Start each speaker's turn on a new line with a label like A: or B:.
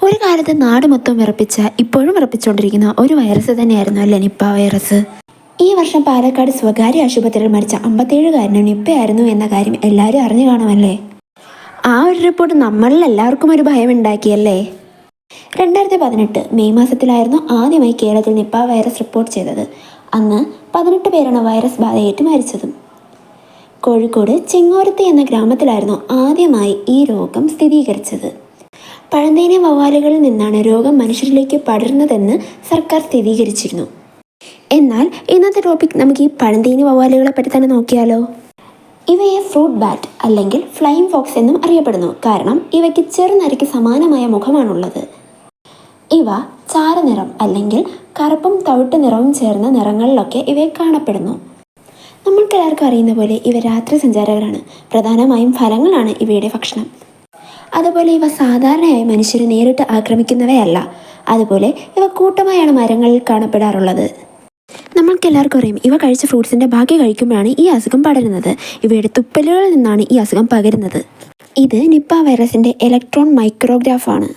A: ഒരു കാലത്ത് നാട് മൊത്തം വിറപ്പിച്ച, ഇപ്പോഴും വിറപ്പിച്ചുകൊണ്ടിരിക്കുന്ന ഒരു വൈറസ് തന്നെയായിരുന്നു അല്ലേ നിപ്പ വൈറസ്. ഈ വർഷം പാലക്കാട് സ്വകാര്യ ആശുപത്രിയിൽ മരിച്ച 57-കാരന് നിപ്പയായിരുന്നു എന്ന കാര്യം എല്ലാവരും അറിഞ്ഞു കാണുമല്ലേ. ആ ഒരു റിപ്പോർട്ട് നമ്മളിൽ എല്ലാവർക്കും ഒരു ഭയമുണ്ടാക്കിയല്ലേ. 2018 മെയ് മാസത്തിലായിരുന്നു ആദ്യമായി കേരളത്തിൽ നിപ്പ വൈറസ് റിപ്പോർട്ട് ചെയ്തത്. അന്ന് 18 പേരാണ് വൈറസ് ബാധയേറ്റ് മരിച്ചതും. കോഴിക്കോട് ചെങ്ങോരത്ത് എന്ന ഗ്രാമത്തിലായിരുന്നു ആദ്യമായി ഈ രോഗം സ്ഥിരീകരിച്ചത്. പഴന്തേന വവ്വാലുകളിൽ നിന്നാണ് രോഗം മനുഷ്യരിലേക്ക് പടരുന്നതെന്ന് സർക്കാർ സ്ഥിരീകരിച്ചിരുന്നു. എന്നാൽ ഇന്നത്തെ ടോപ്പിക് നമുക്ക് ഈ പഴന്തേന വവ്വാലുകളെ പറ്റി തന്നെ നോക്കിയാലോ. ഇവയെ ഫ്രൂട്ട് ബാറ്റ് അല്ലെങ്കിൽ ഫ്ലൈയിങ് ഫോക്സ് എന്നും അറിയപ്പെടുന്നു. കാരണം ഇവയ്ക്ക് ചെറുനരിക്ക് സമാനമായ മുഖമാണുള്ളത്. ഇവ ചാരനിറം അല്ലെങ്കിൽ കറുപ്പും തവിട്ട് നിറവും ചേർന്ന നിറങ്ങളിലൊക്കെ ഇവയെ കാണപ്പെടുന്നു. നമ്മൾക്കെല്ലാവർക്കും അറിയുന്ന പോലെ ഇവ രാത്രി സഞ്ചാരികളാണ്. പ്രധാനമായും ഫലങ്ങളാണ് ഇവയുടെ ഭക്ഷണം. അതുപോലെ ഇവ സാധാരണയായി മനുഷ്യരെ നേരിട്ട് ആക്രമിക്കുന്നവയല്ല. അതുപോലെ ഇവ കൂട്ടമായാണ് മരങ്ങളിൽ കാണപ്പെടാറുള്ളത്. നമ്മൾക്കെല്ലാവർക്കും അറിയാം, ഇവ കഴിച്ച ഫ്രൂട്ട്സിൻ്റെ ബാക്കി കഴിക്കുമ്പോഴാണ് ഈ അസുഖം പടരുന്നത്. ഇവയുടെ തുപ്പലുകളിൽ നിന്നാണ് ഈ അസുഖം പകരുന്നത്. ഇത് നിപ്പ വൈറസിൻ്റെ ഇലക്ട്രോൺ മൈക്രോഗ്രാഫാണ്.